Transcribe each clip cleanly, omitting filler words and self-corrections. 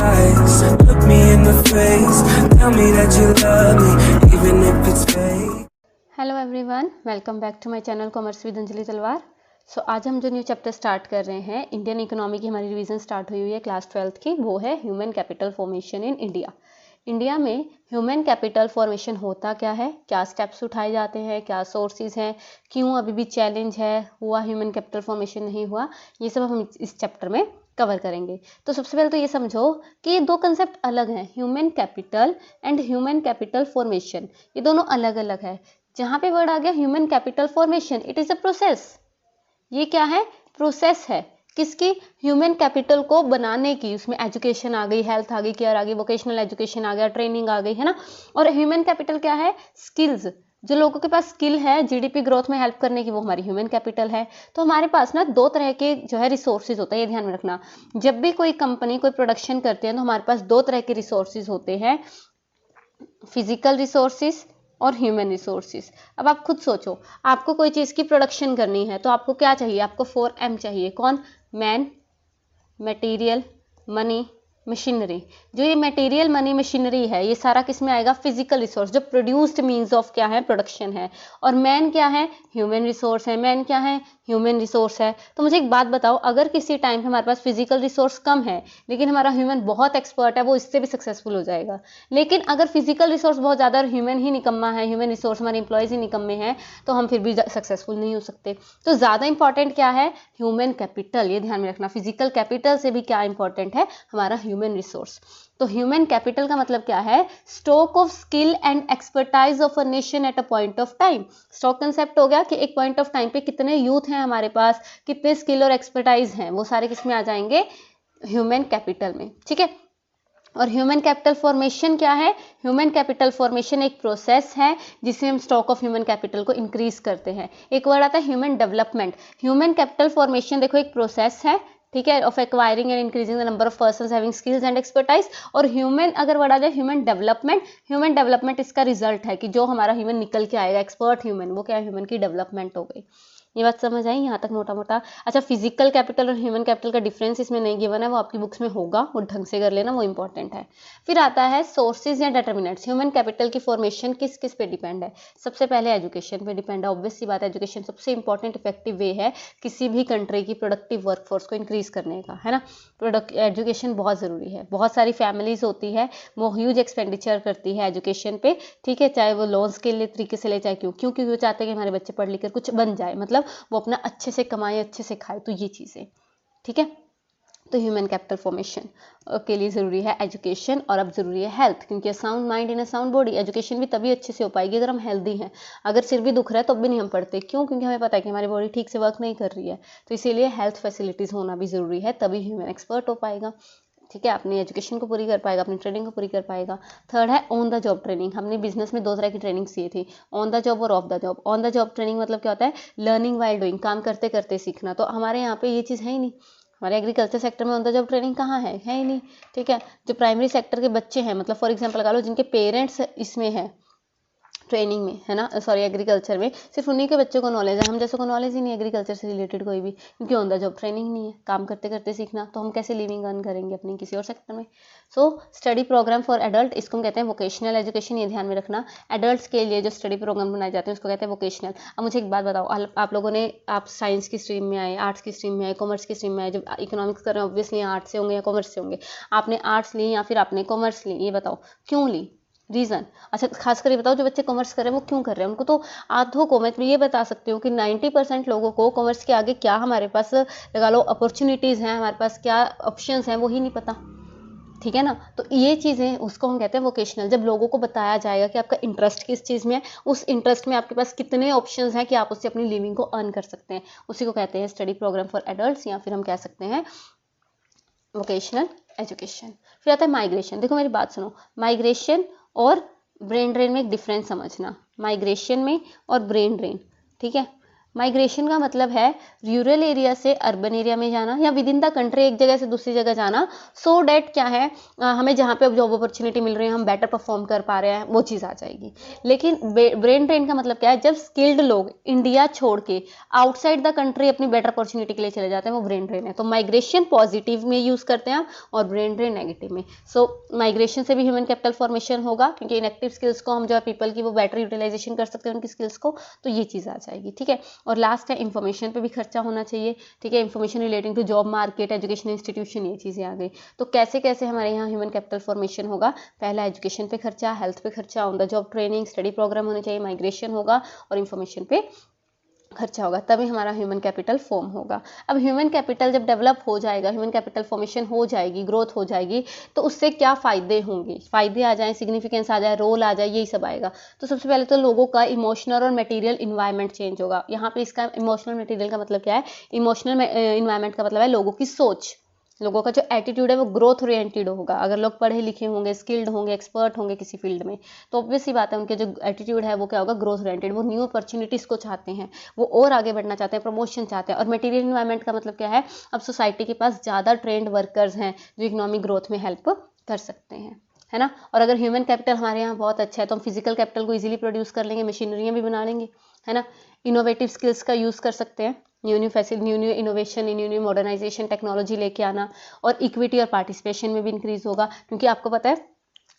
lies. Look me in the face, tell me that you love me, even if it's fake. Hello everyone, welcome back to my channel commerce with Anjali Talwar. आज हम जो new chapter start कर रहे हैं, Indian economy की हमारी revision start हुई है क्लास 12th की, वो है human capital formation in India. India में ह्यूमन कैपिटल फॉर्मेशन होता क्या है, क्या स्टेप्स उठाए जाते हैं, क्या सोर्सेज हैं, क्यों अभी भी चैलेंज है, हुआ ह्यूमन कैपिटल फॉर्मेशन नहीं हुआ, ये सब हम इस चैप्टर में कवर करेंगे। तो सबसे पहले तो ये समझो कि ये दो कंसेप्ट अलग हैं, human capital and human capital formation, ये दोनों अलग अलग है। जहां पे वर्ड आ गया human capital formation, it is a process. ये क्या है? प्रोसेस है। किसकी? ह्यूमन कैपिटल को बनाने की। उसमें एजुकेशन आ गई, हेल्थ आ गई, केयर आ गई, वोकेशनल एजुकेशन आ गया, ट्रेनिंग आ गई, है ना। और ह्यूमन कैपिटल क्या है? स्किल्स। जो लोगों के पास स्किल है जीडीपी ग्रोथ में हेल्प करने की, वो हमारी ह्यूमन कैपिटल है। तो हमारे पास ना दो तरह के जो है रिसोर्सेज होते हैं, ये ध्यान में रखना। जब भी कोई कंपनी कोई प्रोडक्शन करते हैं तो हमारे पास दो तरह के रिसोर्सेज होते हैं, फिजिकल रिसोर्सेज और ह्यूमन रिसोर्सेज। अब आप खुद सोचो, आपको कोई चीज़ की प्रोडक्शन करनी है तो आपको क्या चाहिए? आपको 4M चाहिए। कौन? Man, material, money, machinery. जो ये मटेरियल, मनी, मशीनरी है, ये सारा किस में आएगा? फिजिकल रिसोर्स, जो प्रोड्यूस्ड मींस ऑफ क्या है? प्रोडक्शन है। और मैन क्या है? ह्यूमन रिसोर्स है। मैन क्या है? ह्यूमन रिसोर्स है। तो मुझे एक बात बताओ, अगर किसी टाइम पे हमारे पास फिजिकल रिसोर्स कम है लेकिन हमारा ह्यूमन बहुत एक्सपर्ट है, वो इससे भी सक्सेसफुल हो जाएगा। लेकिन अगर फिजिकल रिसोर्स बहुत ज़्यादा और ह्यूमन ही निकम्मा है, ह्यूमन रिसोर्स हमारे इंप्लॉयज़ ही निकम्मे हैं, तो हम फिर भी सक्सेसफुल नहीं हो सकते। तो ज़्यादा इंपॉर्टेंट क्या है? Human capital. ये ध्यान में रखना, फिजिकल कैपिटल से भी क्या इंपॉर्टेंट है? हमारा ह्यूमन रिसोर्स। तो ह्यूमन कैपिटल का मतलब क्या है? Stock of skill and expertise of a nation at a point of time. Stock concept हो गया कि एक पॉइंट ऑफ टाइम पे कितने यूथ हैं हमारे पास, कितने स्किल और एक्सपर्टाइज हैं, वो सारे किस में आ जाएंगे? ह्यूमन कैपिटल में। ठीक है। और ह्यूमन कैपिटल फॉर्मेशन क्या है? ह्यूमन कैपिटल फॉर्मेशन एक प्रोसेस है जिसमें हम स्टॉक ऑफ ह्यूमन कैपिटल को इंक्रीज करते हैं। एक वर्ड आता है human development. Human capital formation देखो एक प्रोसेस है, ठीक है, of acquiring and increasing the number of persons having skills and expertise. और ह्यूमन अगर वर्ड आ जाए ह्यूमन डेवलपमेंट, ह्यूमन डेवलपमेंट इसका रिजल्ट है कि जो हमारा ह्यूमन निकल के आएगा एक्सपर्ट ह्यूमन, वो क्या है? ह्यूमन की डेवलपमेंट हो गई। ये बात समझ आई यहाँ तक मोटा मोटा? अच्छा, फिजिकल कैपिटल और ह्यूमन कैपिटल का डिफरेंस इसमें नहीं गिवन है, वो आपकी बुक्स में होगा, वो ढंग से कर लेना, वो इंपॉर्टेंट है। फिर आता है सोर्सेज या डिटर्मिनेंट्स। ह्यूमन कैपिटल की फॉर्मेशन किस किस पे डिपेंड है? सबसे पहले एजुकेशन पे डिपेंड है। ऑब्वियस सी बात है, एजुकेशन सबसे इंपॉर्टेंट इफेक्टिव वे है किसी भी कंट्री की प्रोडक्टिव वर्कफोर्स को इंक्रीज करने का, है ना। एजुकेशन बहुत ज़रूरी है। बहुत सारी फैमिलीज होती है, वो ह्यूज एक्सपेंडिचर करती है एजुकेशन पे, ठीक है, चाहे वो लोन्स के लिए तरीके से ले, चाहे क्योंकि वो चाहते हैं कि हमारे बच्चे पढ़ लिख कर कुछ बन जाए, मतलब वो अपना अच्छे से कमाए, अच्छे से खाए। तो ये चीज़ें, ठीक है। तो ह्यूमन कैपिटल फॉर्मेशन के लिए ज़रूरी है एजुकेशन, और अब ज़रूरी है हेल्थ, क्योंकि sound mind in a sound body. Education भी तभी अच्छे से हो पाएगी अगर हम हेल्दी हैं। अगर सिर भी दुख रहा है तो भी नहीं हम पढ़ते, क्यों? क्योंकि हमें पता है कि हमारी बॉडी ठीक से वर्क नहीं कर रही है। तो इसीलिए हेल्थ फैसिलिटीज़ होना भी ज़रूरी है, तभी ह्यूमन एक्सपर्ट हो पाएगा, ठीक है, अपनी एजुकेशन को पूरी कर पाएगा, अपनी ट्रेनिंग को पूरी कर पाएगा। थर्ड है ऑन द जॉब ट्रेनिंग। हमने बिजनेस में दो तरह की ट्रेनिंग सी थी, ऑन द जॉब और of the job. On the job training मतलब क्या होता है? लर्निंग वाइल डूइंग, काम करते करते सीखना। तो हमारे यहाँ पे ये चीज़ है ही नहीं। हमारे एग्रीकल्चर सेक्टर में ऑन द जॉब ट्रेनिंग कहाँ है ही नहीं, ठीक है। जो प्राइमरी सेक्टर के बच्चे हैं, मतलब फॉर एग्जाम्पल लगा लो जिनके पेरेंट्स इसमें है ट्रेनिंग में, है ना, सॉरी एग्रीकल्चर में, सिर्फ उन्हीं के बच्चों को नॉलेज है। हम जैसे को नॉलेज ही नहीं एग्रीकल्चर से रिलेटेड कोई भी, क्योंकि ऑन द जॉब ट्रेनिंग नहीं है। काम करते करते सीखना, तो हम कैसे लिविंग अर्न करेंगे अपनी किसी और सेक्टर में? So study program for adult, इसको हम कहते हैं वोकेशनल एजुकेशन। ये ध्यान में रखना, एडल्ट्स के लिए जो स्टडी प्रोग्राम बनाए जाते हैं उसको कहते हैं वोकेशनल। अब मुझे एक बात बताओ, आप लोगों ने, आप साइंस की स्ट्रीम में आए, आर्ट्स की स्ट्रीम में आए, कॉमर्स की स्ट्रीम में आए, जब इकोनॉमिक्स कर रहे हैं ऑब्वियसली आर्ट्स से होंगे या कॉमर्स से होंगे। आपने आर्ट्स ली या फिर आपने कॉमर्स ली, ये बताओ क्यों ली? रीज़न। अच्छा, खासकर ये बताओ जो बच्चे कॉमर्स कर रहे हैं वो क्यों कर रहे हैं? उनको तो आधों को मैं ये बता सकती हूँ कि 90% लोगों को कॉमर्स के आगे क्या हमारे पास लगा लो अपॉर्चुनिटीज़ हैं, हमारे पास क्या ऑप्शंस हैं, वो ही नहीं पता, ठीक है ना। तो ये चीज़ें उसको हम कहते हैं वोकेशनल। जब लोगों को बताया जाएगा कि आपका इंटरेस्ट किस चीज़ में है, उस इंटरेस्ट में आपके पास कितने ऑप्शंस हैं कि आप उससे अपनी लिविंग को अर्न कर सकते हैं, उसी को कहते हैं स्टडी प्रोग्राम फॉर एडल्ट्स, या फिर हम कह सकते हैं वोकेशनल एजुकेशन। फिर आता है माइग्रेशन। देखो मेरी बात सुनो, माइग्रेशन और ब्रेन ड्रेन में एक डिफरेंस समझना, माइग्रेशन में और ब्रेन ड्रेन, ठीक है। माइग्रेशन का मतलब है रूरल एरिया से अर्बन एरिया में जाना या विद इन द कंट्री एक जगह से दूसरी जगह जाना, सो डैट क्या है हमें जहाँ पे जॉब अपॉर्चुनिटी मिल रही है हम बेटर परफॉर्म कर पा रहे हैं, वो चीज़ आ जाएगी। लेकिन ब्रेन ड्रेन का मतलब क्या है, जब स्किल्ड लोग इंडिया छोड़ के आउटसाइड द कंट्री अपनी बेटर अपॉर्चुनिटी के लिए चले जाते हैं, वो ब्रेन ड्रेन है। तो माइग्रेशन पॉजिटिव में यूज़ करते हैं आप और ब्रेन ड्रेन नेगेटिव में। सो माइग्रेशन से भी ह्यूमन कैपिटल फॉर्मेशन होगा, क्योंकि इनएक्टिव स्किल्स को हम जो है पीपल की वो बेटर यूटिलाइजेशन कर सकते हैं उनकी स्किल्स को, तो ये चीज़ आ जाएगी। ठीक है, और लास्ट है इन्फॉर्मेशन पे भी खर्चा होना चाहिए। ठीक है, information relating to job market, education institution, ये चीज़ें आ गई। तो कैसे कैसे हमारे यहाँ ह्यूमन कैपिटल फॉर्मेशन होगा, पहला एजुकेशन पे खर्चा, हेल्थ पे खर्चा, on the job training, study program होने चाहिए, माइग्रेशन होगा और इन्फॉर्मेशन पे खर्चा होगा, तभी हमारा ह्यूमन कैपिटल फॉर्म होगा। अब ह्यूमन कैपिटल जब डेवलप हो जाएगा, ह्यूमन कैपिटल फॉर्मेशन हो जाएगी, ग्रोथ हो जाएगी, तो उससे क्या फ़ायदे होंगे, फ़ायदे आ जाएँ, सिग्निफिकेंस आ जाए, रोल आ जाए, यही सब आएगा। तो सबसे पहले तो लोगों का इमोशनल और मटेरियल इन्वायरमेंट चेंज होगा। यहाँ पे इसका इमोशनल मटेरियल का मतलब क्या है, इमोशनल इन्वायरमेंट का मतलब है लोगों की सोच, लोगों का जो एटीट्यूड है वो ग्रोथ ओरिएंटेड होगा। अगर लोग पढ़े लिखे होंगे, स्किल्ड होंगे, एक्सपर्ट होंगे किसी फील्ड में, तो ऑब्वियस सी बात है उनके जो एटीट्यूड है वो क्या होगा, ग्रोथ ओरिएंटेड। वो न्यू अपॉर्चुनिटीज़ को चाहते हैं, वो और आगे बढ़ना चाहते हैं, प्रमोशन चाहते हैं। और मटेरियल इन्वायरमेंट का मतलब क्या है, अब सोसाइटी के पास ज़्यादा ट्रेंड वर्कर्स हैं जो इकोनॉमिक ग्रोथ में हेल्प कर सकते हैं, है ना। और अगर ह्यूमन कैपिटल हमारे यहाँ बहुत अच्छा है तो हम फिजिकल कैपिटल को इजीली प्रोड्यूस कर लेंगे, मशीनरियाँ भी बना लेंगे, है ना। इनोवेटिव स्किल्स का यूज़ कर सकते हैं, new new innovation, new new modernization, technology लेके आना। और इक्विटी और पार्टिसिपेशन में भी इंक्रीज होगा, क्योंकि आपको पता है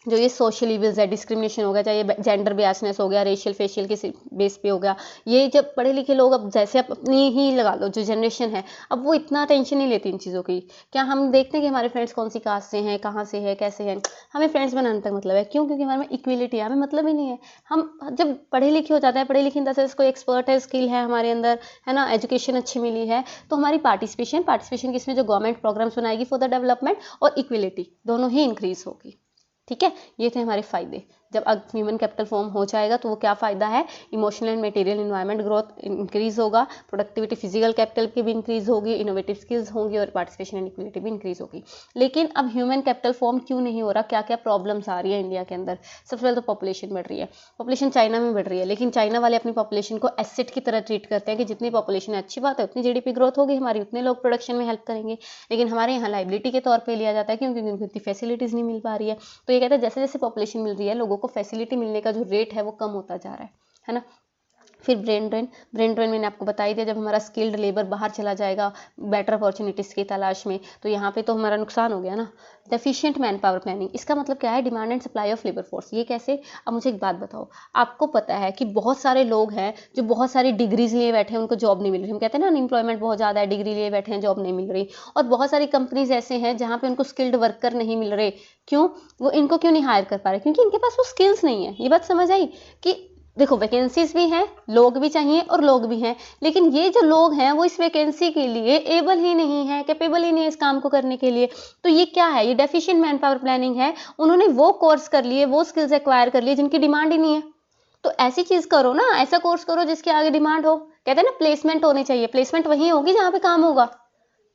जो ये सोशल इविल्स है, डिस्क्रिमिनेशन हो गया, चाहे ये जेंडर बेसनेस हो गया, रेशियल फेशियल के बेस पे हो गया, ये जब पढ़े लिखे लोग, अब जैसे अपनी ही लगा लो जो जनरेशन है, अब वो इतना टेंशन नहीं लेती इन चीज़ों की। क्या हम देखते हैं कि हमारे फ्रेंड्स कौन सी कास्ट से हैं, कहाँ से है, कैसे हैं, हमें फ्रेंड्स बनाने तक मतलब है, क्यों? क्योंकि हमारे में इक्वलिटी है, हमें मतलब ही नहीं है। हम जब पढ़े लिखे हो जाते हैं, पढ़े लिखे इन द सेंस कोई एक्सपर्ट है, स्किल है हमारे अंदर, है ना, एजुकेशन अच्छी मिली है, तो हमारी पार्टिसिपेशन किसमें, जो गवर्नमेंट प्रोग्राम्स बनाएगी फॉर द डेवलपमेंट, और इक्वलिटी दोनों ही इंक्रीज होगी। ठीक है, ये थे हमारे फायदे। जब ह्यूमन कैपिटल फॉर्म हो जाएगा तो वो क्या फ़ायदा है, emotional and material environment growth increase होगा, प्रोडक्टिविटी फिजिकल कैपिटल की भी इंक्रीज होगी, इनोवेटिव स्किल्स होंगी और पार्टिसिपेशन एंड इक्वलिटी भी इंक्रीज होगी। लेकिन अब ह्यूमन कैपिटल फॉर्म क्यों नहीं हो रहा, क्या क्या प्रॉब्लम्स आ रही है इंडिया के अंदर। सबसे पहले तो पॉपुलेशन बढ़ रही है, पॉपुलेशन चाइना में बढ़ रही है, लेकिन चाइना वाले अपनी पॉपुलेशन को एसेट की तरह ट्रीट करते हैं कि जितनी पॉपुलेशन है अच्छी बात है, उतनी जीडीपी ग्रोथ होगी हमारी, उतने लोग प्रोडक्शन में हेल्प करेंगे। लेकिन हमारे यहाँ लाइबिलिटी के तौर पर लिया जाता है, क्योंकि उनको इतनी फैसिलिटीज़ नहीं मिल पा रही है। तो ये कहते हैं जैसे जैसे पॉपुलेशन मिल रही है, लोगों को फैसिलिटी मिलने का जो रेट है वो कम होता जा रहा है ना। फिर ब्रेन ड्रेन मैंने आपको बता ही दिया, जब हमारा स्किल्ड लेबर बाहर चला जाएगा बेटर अपॉर्चुनिटीज़ की तलाश में, तो यहाँ पे तो हमारा नुकसान हो गया ना। डेफिशिएंट मैन पावर प्लानिंग, इसका मतलब क्या है, demand and supply of labour force. ये कैसे, अब मुझे एक बात बताओ, आपको पता है कि बहुत सारे लोग हैं जो बहुत सारी डिग्रीज लिए बैठे हैं, उनको जॉब नहीं मिल रही। हम कहते हैं ना अनएम्प्लॉयमेंट बहुत ज़्यादा है, डिग्री लिए बैठे हैं, जॉब नहीं मिल रही। और बहुत सारी कंपनीज ऐसे हैं जहाँ पे उनको स्किल्ड वर्कर नहीं मिल रहे। क्यों? वो इनको क्यों नहीं हायर कर पा रहे, क्योंकि इनके पास वो स्किल्स नहीं है। ये बात समझ आई कि देखो वैकेंसीज भी हैं, लोग भी चाहिए और लोग भी हैं, लेकिन ये जो लोग हैं वो इस वैकेंसी के लिए एबल ही नहीं है, कैपेबल ही नहीं है इस काम को करने के लिए। तो ये क्या है, ये डेफिशिएंट मैन पावर प्लानिंग है। उन्होंने वो कोर्स कर लिए, वो स्किल्स एक्वायर कर लिए जिनकी डिमांड ही नहीं है। तो ऐसी चीज करो ना, ऐसा कोर्स करो जिसके आगे डिमांड हो। कहते हैं ना प्लेसमेंट होनी चाहिए, प्लेसमेंट वहीं होगी जहाँ पे काम होगा,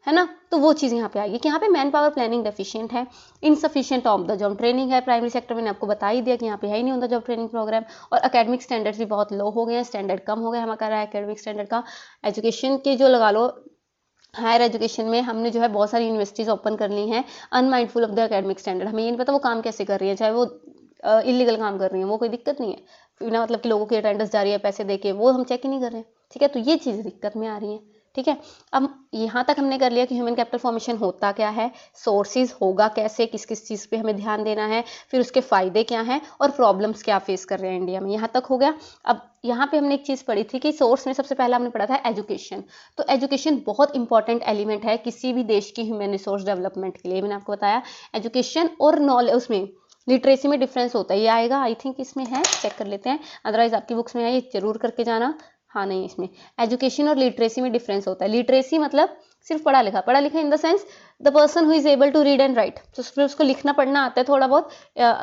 है ना। तो वो चीज़ यहाँ पे आएगी कि यहाँ पे मैन पावर प्लानिंग डेफिशिएंट है, insufficient on the job training है। प्राइमरी सेक्टर मैंने आपको बता ही दिया कि यहाँ पे है ही नहीं on the job training program. और एकेडमिक स्टैंडर्ड्स भी बहुत लो हो गए हैं, स्टैंडर्ड कम हो गया हमारा एकेडमिक स्टैंडर्ड का। एजुकेशन के जो लगा लो हायर एजुकेशन में हमने जो है बहुत सारी यूनिवर्सिटीज़ ओपन कर ली हैं unmindful of the academic standard. हमें ये नहीं पता वो काम कैसे कर रही है, चाहे वो इलीगल काम कर रही है, वो कोई दिक्कत नहीं है, बिना मतलब कि लोगों की अटेंडेंस जा रही है पैसे दे के, वो हम चेक ही नहीं कर रहे हैं। ठीक है, तो ये चीज़ दिक्कत में आ रही है। ठीक है, अब यहाँ तक हमने कर लिया कि ह्यूमन कैपिटल फॉर्मेशन होता क्या है, सोर्सेज होगा कैसे, किस किस चीज़ पे हमें ध्यान देना है, फिर उसके फ़ायदे क्या हैं और प्रॉब्लम्स क्या फेस कर रहे हैं इंडिया में, यहाँ तक हो गया। अब यहाँ पे हमने एक चीज़ पढ़ी थी कि सोर्स में सबसे पहला हमने पढ़ा था एजुकेशन। तो एजुकेशन बहुत इंपॉर्टेंट एलिमेंट है किसी भी देश की ह्यूमन रिसोर्स डेवलपमेंट के लिए। मैंने आपको बताया एजुकेशन और नॉलेज, उसमें लिटरेसी में डिफरेंस होता है, ये आएगा आई थिंक इसमें है, चेक कर लेते हैं, अदरवाइज आपकी बुक्स में है, ये जरूर करके जाना। हाँ नहीं, इसमें एजुकेशन और लिटरेसी में डिफरेंस होता है। लिटरेसी मतलब सिर्फ पढ़ा लिखा in the sense the person who is able to read and write, तो फिर उसको लिखना पढ़ना आता है थोड़ा बहुत,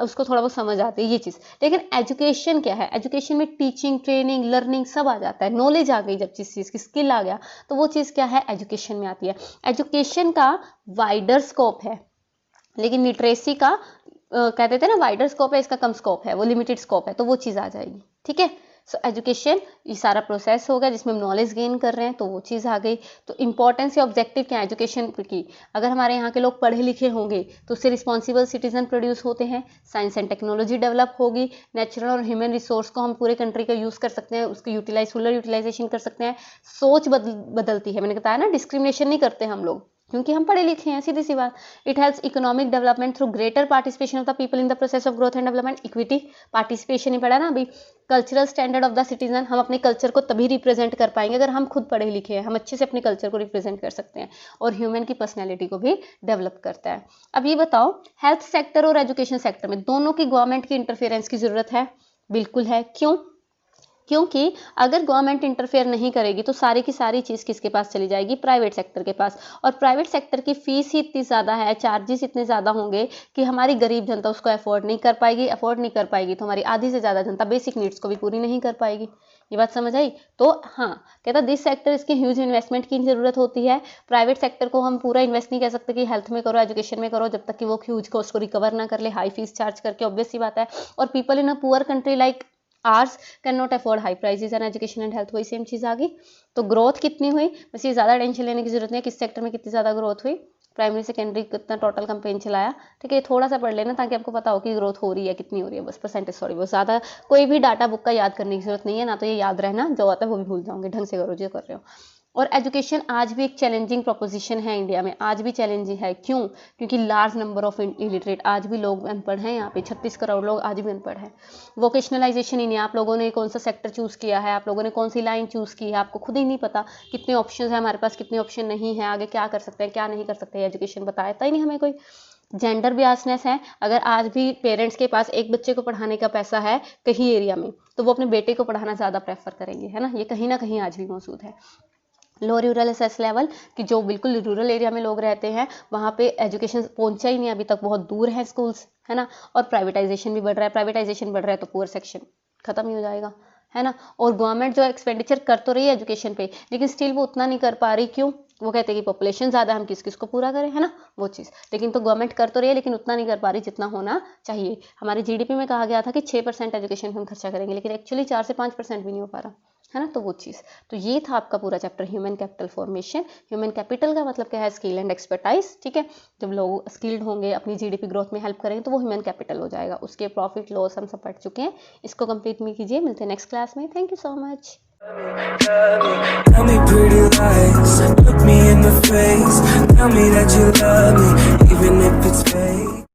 उसको थोड़ा बहुत समझ आती है ये चीज़। लेकिन एजुकेशन क्या है, एजुकेशन में टीचिंग, ट्रेनिंग, लर्निंग सब आ जाता है, नॉलेज आ गई, जब जिस चीज़ की स्किल आ गया तो वो चीज़ क्या है, एजुकेशन में आती है। एजुकेशन का वाइडर स्कोप है, लेकिन लिटरेसी का कहते थे ना वाइडर स्कोप है, इसका कम स्कोप है, वो लिमिटेड स्कोप है, तो वो चीज़ आ जाएगी। ठीक है, सो एजुकेशन ये सारा प्रोसेस हो गया जिसमें हम नॉलेज गेन कर रहे हैं, तो वो चीज़ आ गई। तो इंपॉर्टेंस या ऑब्जेक्टिव क्या है एजुकेशन की? अगर हमारे यहाँ के लोग पढ़े लिखे होंगे तो उससे रिस्पॉन्सिबल सिटीजन प्रोड्यूस होते हैं, साइंस एंड टेक्नोलॉजी डेवलप होगी, नेचुरल और ह्यूमन रिसोर्स को हम पूरे कंट्री का यूज़ कर सकते हैं, उसको फुलर यूटिलाइजेशन कर सकते हैं, सोच बदलती है। मैंने बताया ना, डिस्क्रिमिनेशन नहीं करते हम लोग क्योंकि हम पढ़े लिखे हैं, सीधी सी बात। It helps economic development through greater participation of the people in the process of growth and development. Equity, participation ही पढ़ा ना अभी। Cultural standard of the citizen, हम अपने कल्चर को तभी रिप्रेजेंट कर पाएंगे अगर हम खुद पढ़े लिखे हैं, हम अच्छे से अपने कल्चर को रिप्रेजेंट कर सकते हैं। और ह्यूमन की पर्सनैलिटी को भी डेवलप करता है। अब ये बताओ, हेल्थ सेक्टर और एजुकेशन सेक्टर में दोनों की गवर्नमेंट की इंटरफेरेंस की जरूरत है? बिल्कुल है। क्यों? क्योंकि अगर गवर्नमेंट इंटरफेयर नहीं करेगी तो सारी की सारी चीज़ किसके पास चली जाएगी? प्राइवेट सेक्टर के पास। और प्राइवेट सेक्टर की फीस ही इतनी ज़्यादा है, चार्जेस इतने ज़्यादा होंगे कि हमारी गरीब जनता उसको अफोर्ड नहीं कर पाएगी। अफोर्ड नहीं कर पाएगी तो हमारी आधी से ज़्यादा जनता बेसिक नीड्स को भी पूरी नहीं कर पाएगी। ये बात समझ आई? तो हाँ, कहता दिस सेक्टर इसकी ह्यूज इन्वेस्टमेंट की जरूरत होती है। प्राइवेट सेक्टर को हम पूरा इन्वेस्ट नहीं कह सकते कि हेल्थ में करो, एजुकेशन में करो, जब तक कि वो ह्यूज कॉस्ट को रिकवर ना कर ले हाई फीस चार्ज करके, ऑब्वियस सी बात है। और people in a poor country like ours can not afford high prices and education and health. वही सेम चीज़ आ गई। तो ग्रोथ कितनी हुई? बस ये ज़्यादा टेंशन लेने की जरूरत नहीं है किस सेक्टर में कितनी ज़्यादा ग्रोथ हुई। प्राइमरी सेकेंडरी कितना टोटल कैंपेन चलाया, ठीक है, थोड़ा सा पढ़ लेना ताकि आपको पता हो कि ग्रोथ हो रही है, कितनी हो रही है, बस परसेंटेज। सॉरी, बहुत ज़्यादा कोई भी डाटा बुक का याद करने की जरूरत नहीं है, ना तो ये याद रहना, जो आता है वो भी भूल जाओगे। ढंग से करो जो कर रहे हो। और एजुकेशन आज भी एक चैलेंजिंग प्रोपोजिशन है इंडिया में, आज भी चैलेंजिंग है। क्यों? क्योंकि लार्ज नंबर ऑफ इलिटरेट, आज भी लोग अनपढ़ हैं। यहाँ पे 36 करोड़ लोग आज भी अनपढ़ हैं। वोकेशनलाइजेशन ही नहीं है। आप लोगों ने कौन सा सेक्टर चूज़ किया है, आप लोगों ने कौन सी लाइन चूज़ की है, आपको खुद ही नहीं पता। कितने ऑप्शन है हमारे पास, कितने ऑप्शन नहीं है, आगे क्या कर सकते हैं क्या नहीं कर सकते, एजुकेशन बताता ही नहीं हमें कोई। जेंडर बियासनेस है। अगर आज भी पेरेंट्स के पास एक बच्चे को पढ़ाने का पैसा है कहीं एरिया में, तो वो अपने बेटे को पढ़ाना ज़्यादा प्रेफर करेंगे, है ना। ये कहीं ना कहीं आज भी मौजूद है। लो रूरल एसेस लेवल, कि जो बिल्कुल रूरल एरिया में लोग रहते हैं वहाँ पे एजुकेशन पहुँचा ही नहीं अभी तक, बहुत दूर है स्कूल्स, है ना। और प्राइवेटाइजेशन भी बढ़ रहा है। प्राइवेटाइजेशन बढ़ रहा है तो पुअर सेक्शन खत्म ही हो जाएगा, है ना। और गवर्नमेंट जो एक्सपेंडिचर कर तो रही है एजुकेशन पे, लेकिन स्टिल वो उतना नहीं कर पा रही। क्यों? वो कहते हैं कि पॉपुलेशन ज़्यादा, हम किस किस को पूरा करें, है ना, वो चीज़। लेकिन तो गवर्नमेंट कर तो रही है लेकिन उतना नहीं कर पा रही जितना होना चाहिए। हमारे जीडीपी में कहा गया था कि 6% एजुकेशन पे हम खर्चा करेंगे, लेकिन एक्चुअली 4 से 5% भी नहीं हो पा रहा, है ना। तो वो चीज़, तो ये था आपका पूरा chapter human capital formation. Human capital का मतलब क्या है? स्किल एंड एक्सपर्टाइज, ठीक है। जब लोग स्किल्ड होंगे, अपनी जीडीपी ग्रोथ में हेल्प करेंगे, तो वो ह्यूमन कैपिटल हो जाएगा। उसके प्रॉफिट लॉस हम सब पढ़ चुके हैं। इसको कंप्लीट में कीजिए। मिलते हैं नेक्स्ट क्लास में। Thank you so much. Tell me pretty lies, look me in the face, tell me that you love me, even if it's fake.